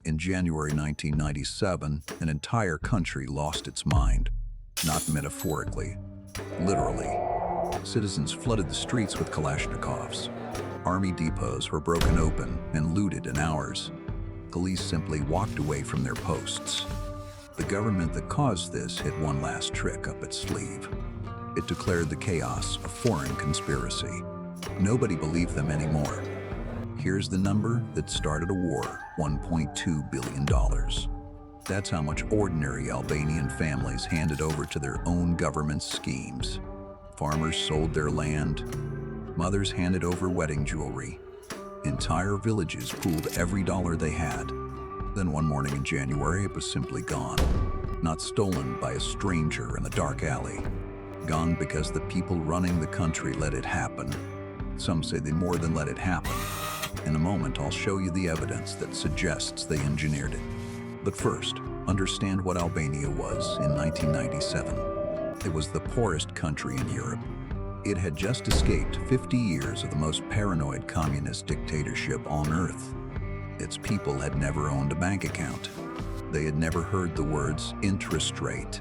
In January 1997, an entire country lost its mind. Not metaphorically, literally. Citizens flooded the streets with Kalashnikovs. Army depots were broken open and looted in hours. Police simply walked away from their posts. The government that caused this had one last trick up its sleeve. It declared the chaos a foreign conspiracy. Nobody believed them anymore. Here's the number that started a war: $1.2 billion. That's how much ordinary Albanian families handed over to their own government's schemes. Farmers sold their land. Mothers handed over wedding jewelry. Entire villages pooled every dollar they had. Then one morning in January, it was simply gone. Not stolen by a stranger in a dark alley. Gone because the people running the country let it happen. Some say they more than let it happen. In a moment, I'll show you the evidence that suggests they engineered it. But first, understand what Albania was in 1997. It was the poorest country in Europe. It had just escaped 50 years of the most paranoid communist dictatorship on earth. Its people had never owned a bank account. They had never heard the words interest rate.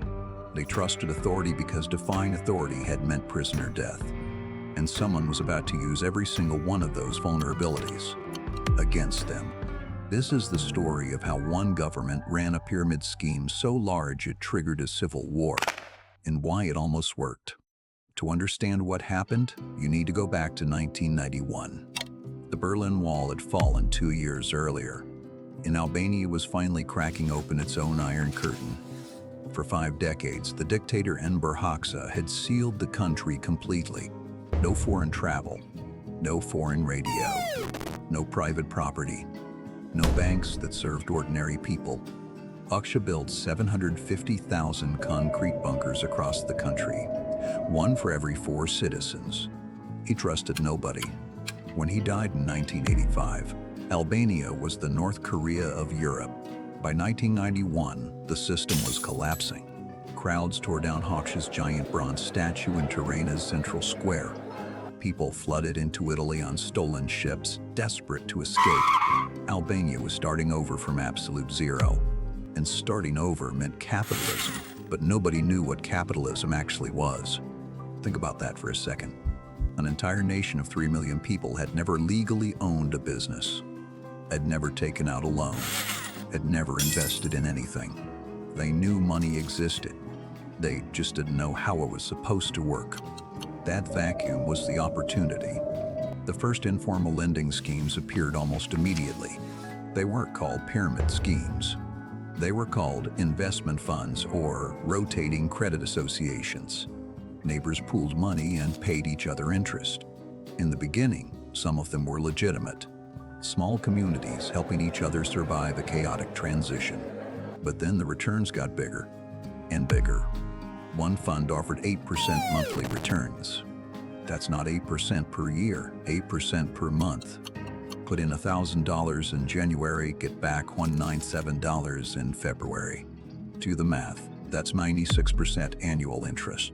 They trusted authority because defying authority had meant prisoner death. And someone was about to use every single one of those vulnerabilities against them. This is the story of how one government ran a pyramid scheme so large it triggered a civil war, and why it almost worked. To understand what happened, you need to go back to 1991. The Berlin Wall had fallen 2 years earlier, and Albania was finally cracking open its own Iron Curtain. For 5 decades, the dictator Enver Hoxha had sealed the country completely. No foreign travel, no foreign radio, no private property, no banks that served ordinary people. Hoxha built 750,000 concrete bunkers across the country, one for every 4 citizens. He trusted nobody. When he died in 1985, Albania was the North Korea of Europe. By 1991, the system was collapsing. Crowds tore down Hoxha's giant bronze statue in Tirana's central square. People flooded into Italy on stolen ships, desperate to escape. Albania was starting over from absolute zero. And starting over meant capitalism, but nobody knew what capitalism actually was. Think about that for a second. An entire nation of 3 million people had never legally owned a business, had never taken out a loan, had never invested in anything. They knew money existed. They just didn't know how it was supposed to work. That vacuum was the opportunity. The first informal lending schemes appeared almost immediately. They weren't called pyramid schemes. They were called investment funds or rotating credit associations. Neighbors pooled money and paid each other interest. In the beginning, some of them were legitimate. Small communities helping each other survive a chaotic transition. But then the returns got bigger and bigger. One fund offered 8% monthly returns. That's not 8% per year, 8% per month. Put in $1,000 in January, get back $197 in February. Do the math, that's 96% annual interest.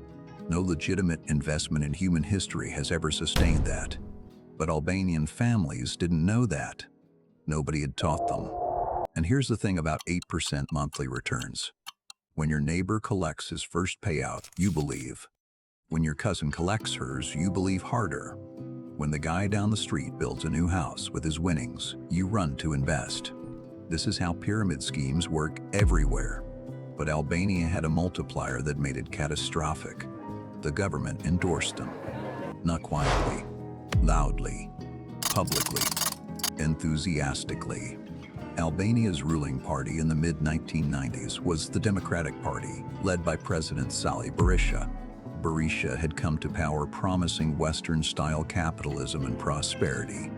No legitimate investment in human history has ever sustained that. But Albanian families didn't know that. Nobody had taught them. And here's the thing about 8% monthly returns. When your neighbor collects his first payout, you believe. When your cousin collects hers, you believe harder. When the guy down the street builds a new house with his winnings, you run to invest. This is how pyramid schemes work everywhere. But Albania had a multiplier that made it catastrophic. The government endorsed them. Not quietly, loudly, publicly, enthusiastically. Albania's ruling party in the mid-1990s was the Democratic Party, led by President Sali Berisha. Berisha had come to power promising Western-style capitalism and prosperity.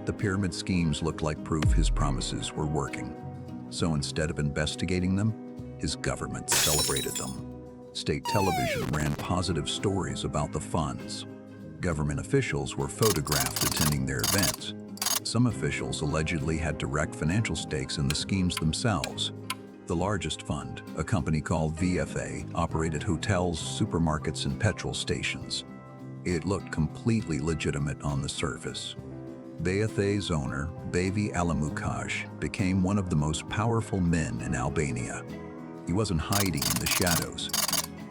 The pyramid schemes looked like proof his promises were working. So instead of investigating them, his government celebrated them. State television ran positive stories about the funds. Government officials were photographed attending their events. Some officials allegedly had direct financial stakes in the schemes themselves. The largest fund, a company called VFA, operated hotels, supermarkets, and petrol stations. It looked completely legitimate on the surface. Vayathe's owner, Bavi Alamukaj, became one of the most powerful men in Albania. He wasn't hiding in the shadows.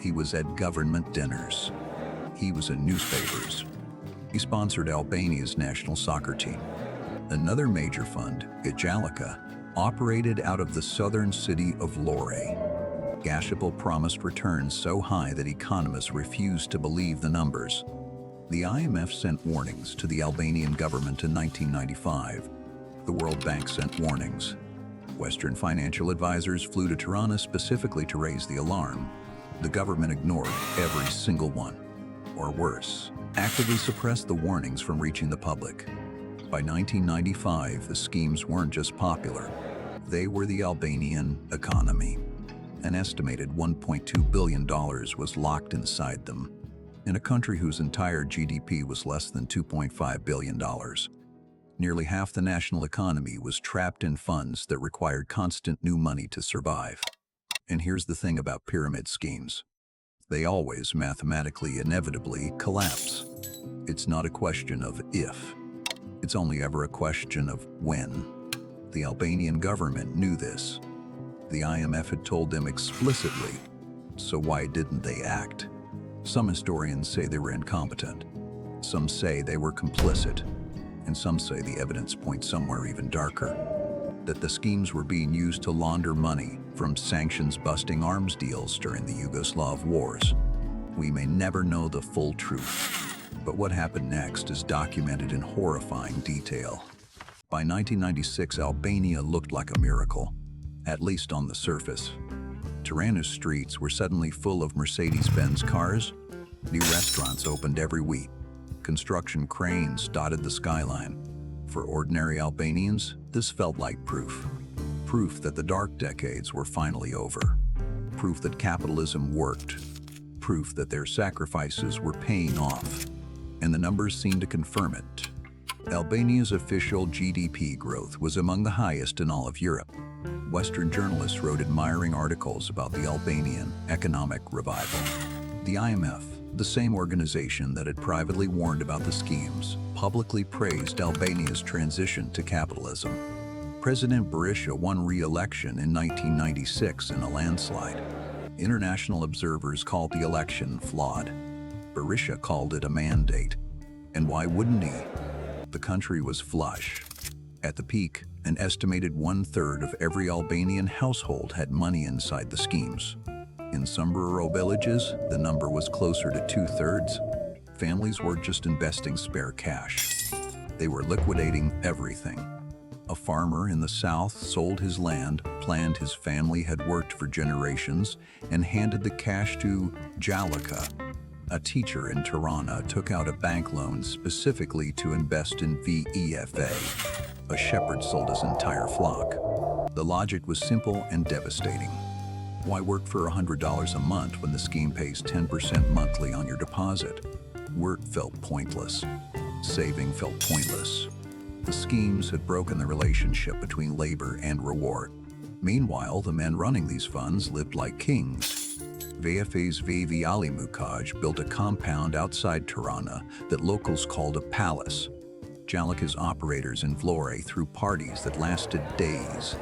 He was at government dinners. He was in newspapers. He sponsored Albania's national soccer team. Another major fund, Jalika, operated out of the southern city of Lore. Gashapal promised returns so high that economists refused to believe the numbers. The IMF sent warnings to the Albanian government in 1995. The World Bank sent warnings. Western financial advisors flew to Tirana specifically to raise the alarm. The government ignored every single one. Or worse, actively suppressed the warnings from reaching the public. By 1995, the schemes weren't just popular. They were the Albanian economy. An estimated $1.2 billion was locked inside them, in a country whose entire GDP was less than $2.5 billion. Nearly half the national economy was trapped in funds that required constant new money to survive. And here's the thing about pyramid schemes. They always mathematically inevitably collapse. It's not a question of if. It's only ever a question of when. The Albanian government knew this. The IMF had told them explicitly, so why didn't they act? Some historians say they were incompetent. Some say they were complicit. And some say the evidence points somewhere even darker. That the schemes were being used to launder money from sanctions-busting arms deals during the Yugoslav wars. We may never know the full truth. But what happened next is documented in horrifying detail. By 1996, Albania looked like a miracle, at least on the surface. Tirana's streets were suddenly full of Mercedes-Benz cars. New restaurants opened every week. Construction cranes dotted the skyline. For ordinary Albanians, this felt like proof. Proof that the dark decades were finally over. Proof that capitalism worked. Proof that their sacrifices were paying off. And the numbers seemed to confirm it. Albania's official GDP growth was among the highest in all of Europe. Western journalists wrote admiring articles about the Albanian economic revival. The IMF, the same organization that had privately warned about the schemes, publicly praised Albania's transition to capitalism. President Berisha won re-election in 1996 in a landslide. International observers called the election flawed. Berisha called it a mandate. And why wouldn't he? The country was flush. At the peak, an estimated 1/3 of every Albanian household had money inside the schemes. In some rural villages, the number was closer to 2/3. Families were just investing spare cash. They were liquidating everything. A farmer in the south sold his land, planned his family had worked for generations, and handed the cash to Jalika. A teacher in Tirana took out a bank loan specifically to invest in VEFA. A shepherd sold his entire flock. The logic was simple and devastating. Why work for $100 a month when the scheme pays 10% monthly on your deposit? Work felt pointless. Saving felt pointless. The schemes had broken the relationship between labor and reward. Meanwhile, the men running these funds lived like kings. VFA's Vavi Alamukaj built a compound outside Tirana that locals called a palace. Jalika's operators in Vlore threw parties that lasted days.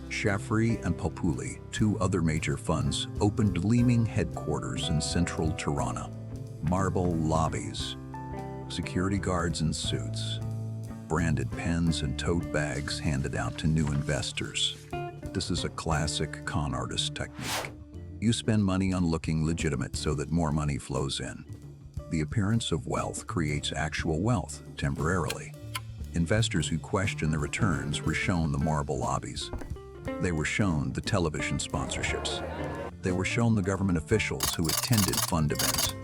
Shafri and Populi, two other major funds, opened gleaming headquarters in central Tirana. Marble lobbies, security guards in suits, branded pens and tote bags handed out to new investors. This is a classic con artist technique. You spend money on looking legitimate so that more money flows in. The appearance of wealth creates actual wealth temporarily. Investors who question the returns were shown the marble lobbies. They were shown the television sponsorships. They were shown the government officials who attended fund events.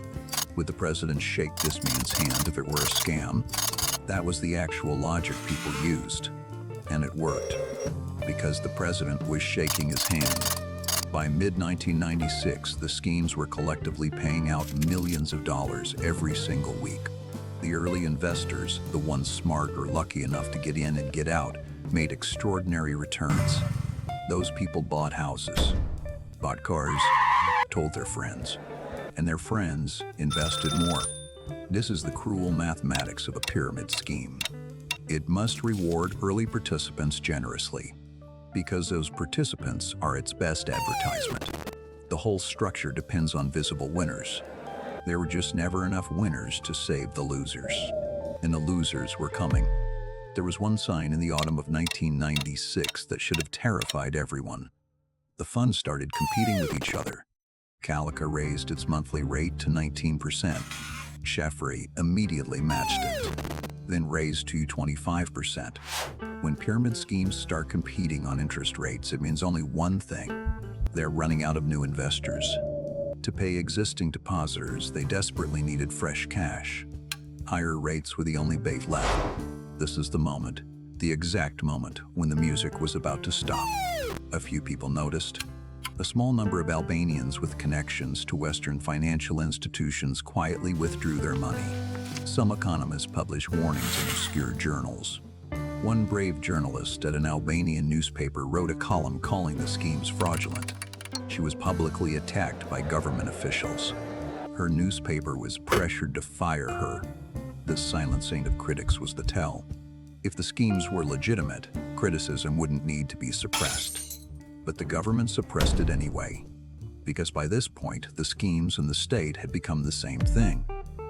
Would the president shake this man's hand if it were a scam? That was the actual logic people used. And it worked, because the president was shaking his hand. By mid-1996, the schemes were collectively paying out millions of dollars every single week. The early investors, the ones smart or lucky enough to get in and get out, made extraordinary returns. Those people bought houses, bought cars, told their friends, and their friends invested more. This is the cruel mathematics of a pyramid scheme. It must reward early participants generously, because those participants are its best advertisement. The whole structure depends on visible winners. There were just never enough winners to save the losers. And the losers were coming. There was one sign in the autumn of 1996 that should have terrified everyone. The funds started competing with each other. Calica raised its monthly rate to 19%. Sheffery immediately matched it, then raised to 25%. When pyramid schemes start competing on interest rates, it means only one thing: they're running out of new investors. To pay existing depositors, they desperately needed fresh cash. Higher rates were the only bait left. This is the moment, the exact moment, when the music was about to stop. A few people noticed. A small number of Albanians with connections to Western financial institutions quietly withdrew their money. Some economists published warnings in obscure journals. One brave journalist at an Albanian newspaper wrote a column calling the schemes fraudulent. She was publicly attacked by government officials. Her newspaper was pressured to fire her. This silencing of critics was the tell. If the schemes were legitimate, criticism wouldn't need to be suppressed. But the government suppressed it anyway, because by this point, the schemes and the state had become the same thing.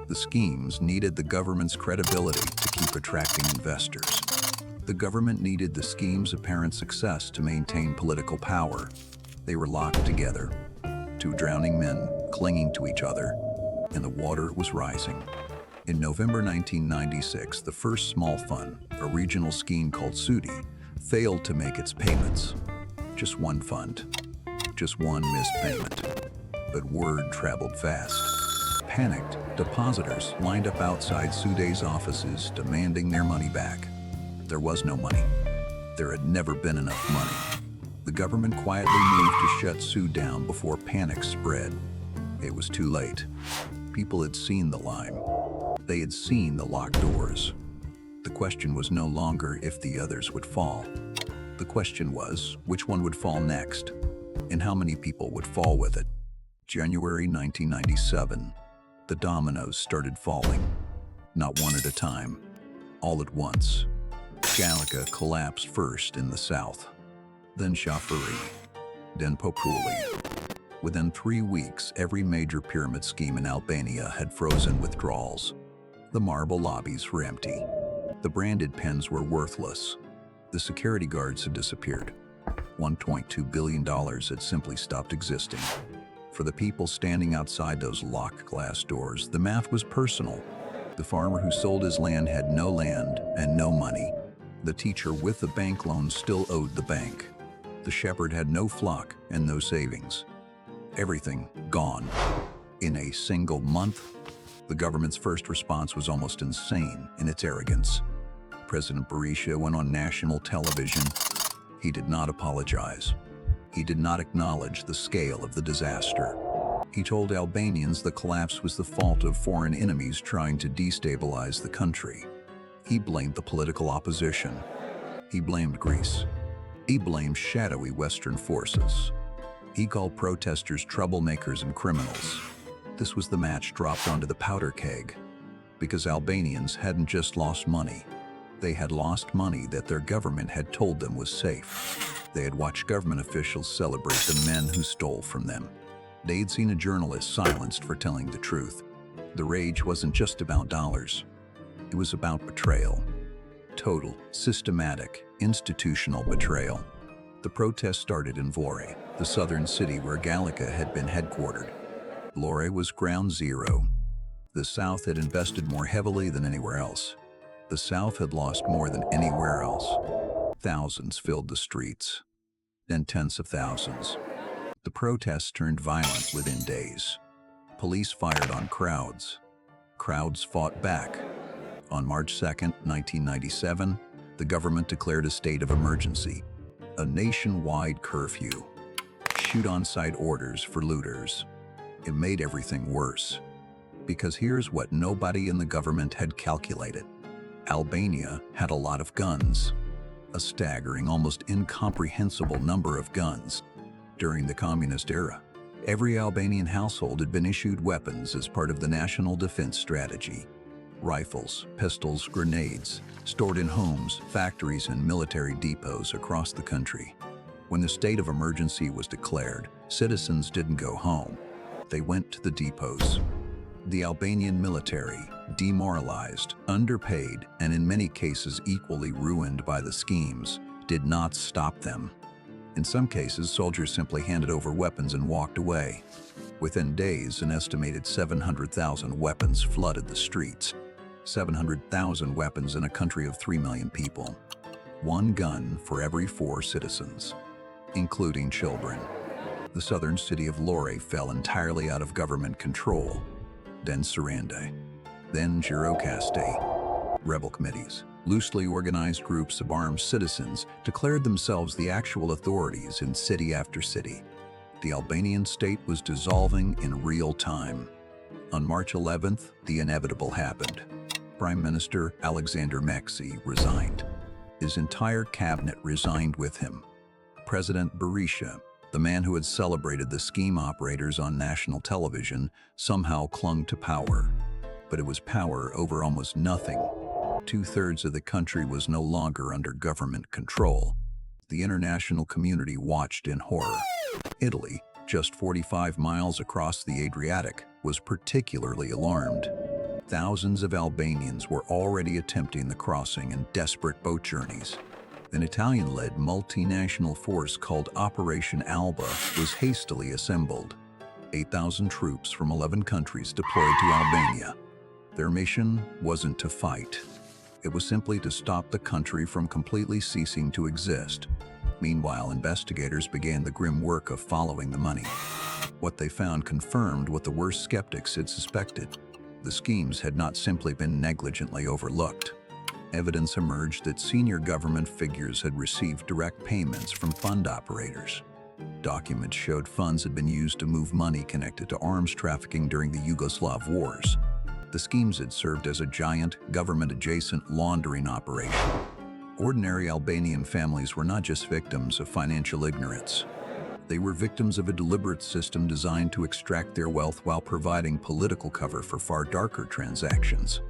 The schemes needed the government's credibility to keep attracting investors. The government needed the schemes' apparent success to maintain political power. They were locked together, two drowning men clinging to each other, and the water was rising. In November 1996, the first small fund, a regional scheme called Sudi, failed to make its payments. Just one fund, just one missed payment. But word traveled fast. Panicked, depositors lined up outside Sudi's offices demanding their money back. There was no money. There had never been enough money. The government quietly moved to shut Sudi down before panic spread. It was too late. People had seen the lime. They had seen the locked doors. The question was no longer if the others would fall. The question was which one would fall next, and how many people would fall with it. January 1997, the dominoes started falling, not one at a time, all at once. Calica collapsed first in the south, then Sheffery, then Populi. Within 3 weeks, every major pyramid scheme in Albania had frozen withdrawals. The marble lobbies were empty. The branded pens were worthless. The security guards had disappeared. $1.2 billion had simply stopped existing. For the people standing outside those locked glass doors, the math was personal. The farmer who sold his land had no land and no money. The teacher with the bank loan still owed the bank. The shepherd had no flock and no savings. Everything gone. In a single month, the government's first response was almost insane in its arrogance. President Berisha went on national television. He did not apologize. He did not acknowledge the scale of the disaster. He told Albanians the collapse was the fault of foreign enemies trying to destabilize the country. He blamed the political opposition. He blamed Greece. He blamed shadowy Western forces. He called protesters troublemakers and criminals. This was the match dropped onto the powder keg, because Albanians hadn't just lost money. They had lost money that their government had told them was safe. They had watched government officials celebrate the men who stole from them. They had seen a journalist silenced for telling the truth. The rage wasn't just about dollars. It was about betrayal. Total, systematic, institutional betrayal. The protest started in Vlore, the southern city where Calica had been headquartered. Vlore was ground zero. The South had invested more heavily than anywhere else. The South had lost more than anywhere else. Thousands filled the streets, then tens of thousands. The protests turned violent within days. Police fired on crowds. Crowds fought back. On March 2, 1997, the government declared a state of emergency, a nationwide curfew, shoot-on-sight orders for looters. It made everything worse. Because here's what nobody in the government had calculated. Albania had a lot of guns. A staggering, almost incomprehensible number of guns. During the communist era, every Albanian household had been issued weapons as part of the national defense strategy. Rifles, pistols, grenades, stored in homes, factories, and military depots across the country. When the state of emergency was declared, citizens didn't go home. They went to the depots. The Albanian military, demoralized, underpaid, and in many cases equally ruined by the schemes, did not stop them. In some cases, soldiers simply handed over weapons and walked away. Within days, an estimated 700,000 weapons flooded the streets. 700,000 weapons in a country of 3 million people. One gun for every 4 citizens, including children. The southern city of Lore fell entirely out of government control. Then Saranda. Then Girocasti. Rebel committees, loosely organized groups of armed citizens, declared themselves the actual authorities in city after city. The Albanian state was dissolving in real time. On March 11th, the inevitable happened. Prime Minister Alexander Mexi resigned. His entire cabinet resigned with him. President Berisha, the man who had celebrated the scheme operators on national television, somehow clung to power. But it was power over almost nothing. 2/3 of the country was no longer under government control. The international community watched in horror. Italy, just 45 miles across the Adriatic, was particularly alarmed. Thousands of Albanians were already attempting the crossing in desperate boat journeys. An Italian-led multinational force called Operation Alba was hastily assembled. 8,000 troops from 11 countries deployed to Albania. Their mission wasn't to fight. It was simply to stop the country from completely ceasing to exist. Meanwhile, investigators began the grim work of following the money. What they found confirmed what the worst skeptics had suspected. The schemes had not simply been negligently overlooked. Evidence emerged that senior government figures had received direct payments from fund operators. Documents showed funds had been used to move money connected to arms trafficking during the Yugoslav wars. The schemes had served as a giant, government-adjacent laundering operation. Ordinary Albanian families were not just victims of financial ignorance. They were victims of a deliberate system designed to extract their wealth while providing political cover for far darker transactions.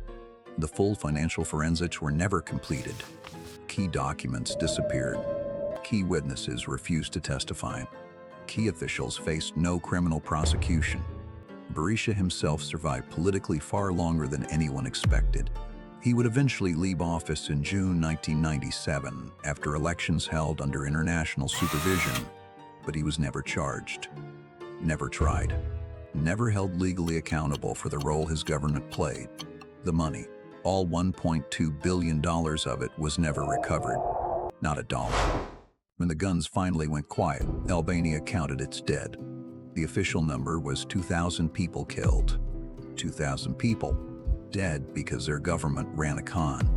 The full financial forensics were never completed. Key documents disappeared. Key witnesses refused to testify. Key officials faced no criminal prosecution. Berisha himself survived politically far longer than anyone expected. He would eventually leave office in June 1997 after elections held under international supervision, but he was never charged, never tried, never held legally accountable for the role his government played. The money, all $1.2 billion of it, was never recovered. Not a dollar. When the guns finally went quiet, Albania counted its dead. The official number was 2,000 people killed. 2,000 people dead because their government ran a con.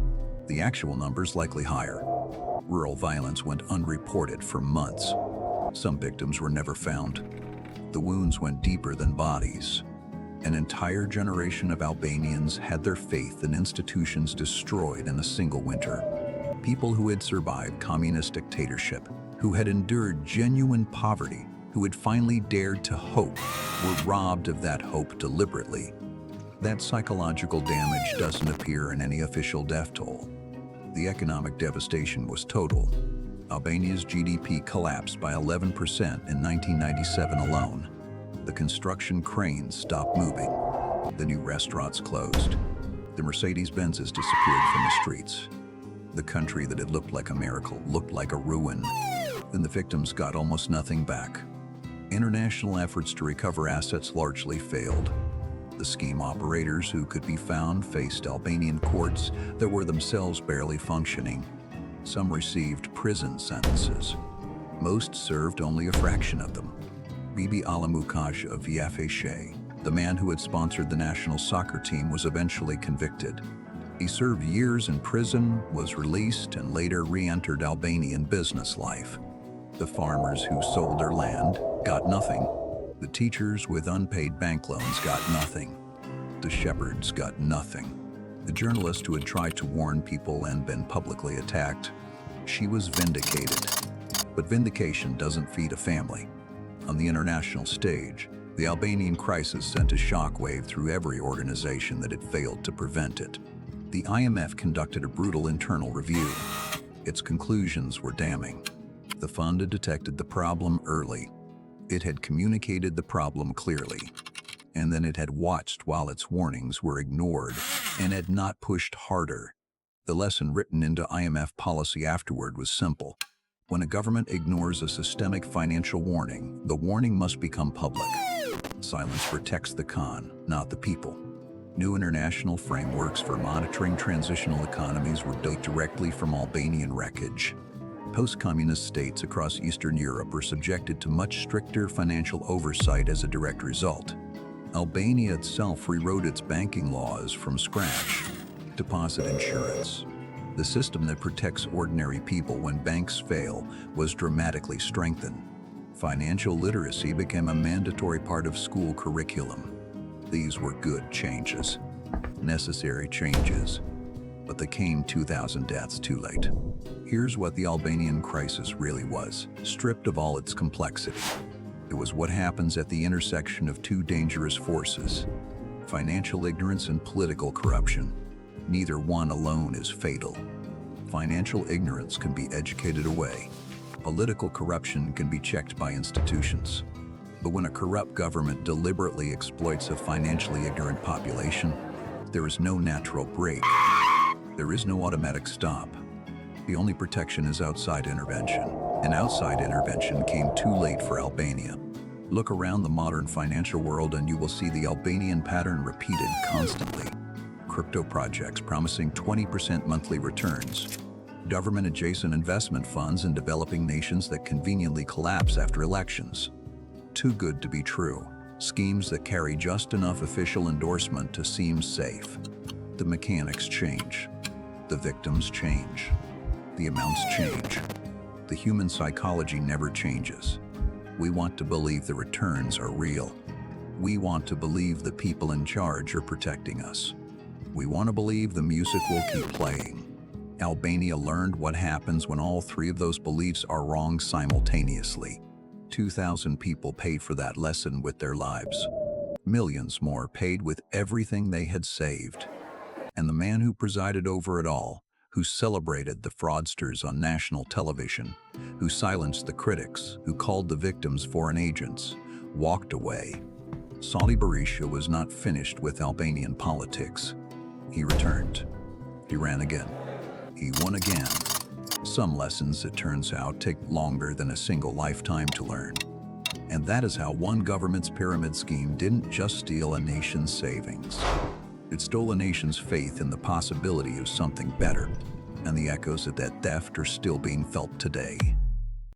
The actual number's likely higher. Rural violence went unreported for months. Some victims were never found. The wounds went deeper than bodies. An entire generation of Albanians had their faith in institutions destroyed in a single winter. People who had survived communist dictatorship, who had endured genuine poverty, who had finally dared to hope, were robbed of that hope deliberately. That psychological damage doesn't appear in any official death toll. The economic devastation was total. Albania's GDP collapsed by 11% in 1997 alone. The construction cranes stopped moving. The new restaurants closed. The Mercedes-Benzes disappeared from the streets. The country that had looked like a miracle looked like a ruin. Then the victims got almost nothing back. International efforts to recover assets largely failed. The scheme operators who could be found faced Albanian courts that were themselves barely functioning. Some received prison sentences. Most served only a fraction of them. Bibi Alamukaj of VFA, the man who had sponsored the national soccer team, was eventually convicted. He served years in prison, was released, and later re-entered Albanian business life. The farmers who sold their land got nothing. The teachers with unpaid bank loans got nothing. The shepherds got nothing. The journalist who had tried to warn people and been publicly attacked, she was vindicated. But vindication doesn't feed a family. On the international stage, The Albanian crisis sent a shockwave through every organization that had failed to prevent it. The IMF conducted a brutal internal review. Its conclusions were damning. The fund had detected the problem early. It had communicated the problem clearly. And then it had watched while its warnings were ignored and had not pushed harder. The lesson written into IMF policy afterward was simple. When a government ignores a systemic financial warning, the warning must become public. Silence protects the con, not the people. New international frameworks for monitoring transitional economies were built directly from Albanian wreckage. Post-communist states across Eastern Europe were subjected to much stricter financial oversight as a direct result. Albania itself rewrote its banking laws from scratch. Deposit insurance, the system that protects ordinary people when banks fail, was dramatically strengthened. Financial literacy became a mandatory part of school curriculum. These were good changes, necessary changes, but they came 2,000 deaths too late. Here's what the Albanian crisis really was, stripped of all its complexity. It was what happens at the intersection of two dangerous forces: financial ignorance and political corruption. Neither one alone is fatal. Financial ignorance can be educated away. Political corruption can be checked by institutions. But when a corrupt government deliberately exploits a financially ignorant population, there is no natural break. There is no automatic stop. The only protection is outside intervention. And outside intervention came too late for Albania. Look around the modern financial world and you will see the Albanian pattern repeated constantly. Crypto projects promising 20% monthly returns. Government-adjacent investment funds in developing nations that conveniently collapse after elections. Too good to be true. Schemes that carry just enough official endorsement to seem safe. The mechanics change. The victims change. The amounts change. The human psychology never changes. We want to believe the returns are real. We want to believe the people in charge are protecting us. We want to believe the music will keep playing. Albania learned what happens when all three of those beliefs are wrong simultaneously. 2,000 people paid for that lesson with their lives. Millions more paid with everything they had saved. And the man who presided over it all, who celebrated the fraudsters on national television, who silenced the critics, who called the victims foreign agents, walked away. Sali Berisha was not finished with Albanian politics. He returned. He ran again. He won again. Some lessons, it turns out, take longer than a single lifetime to learn. And that is how one government's pyramid scheme didn't just steal a nation's savings. It stole a nation's faith in the possibility of something better. And the echoes of that theft are still being felt today.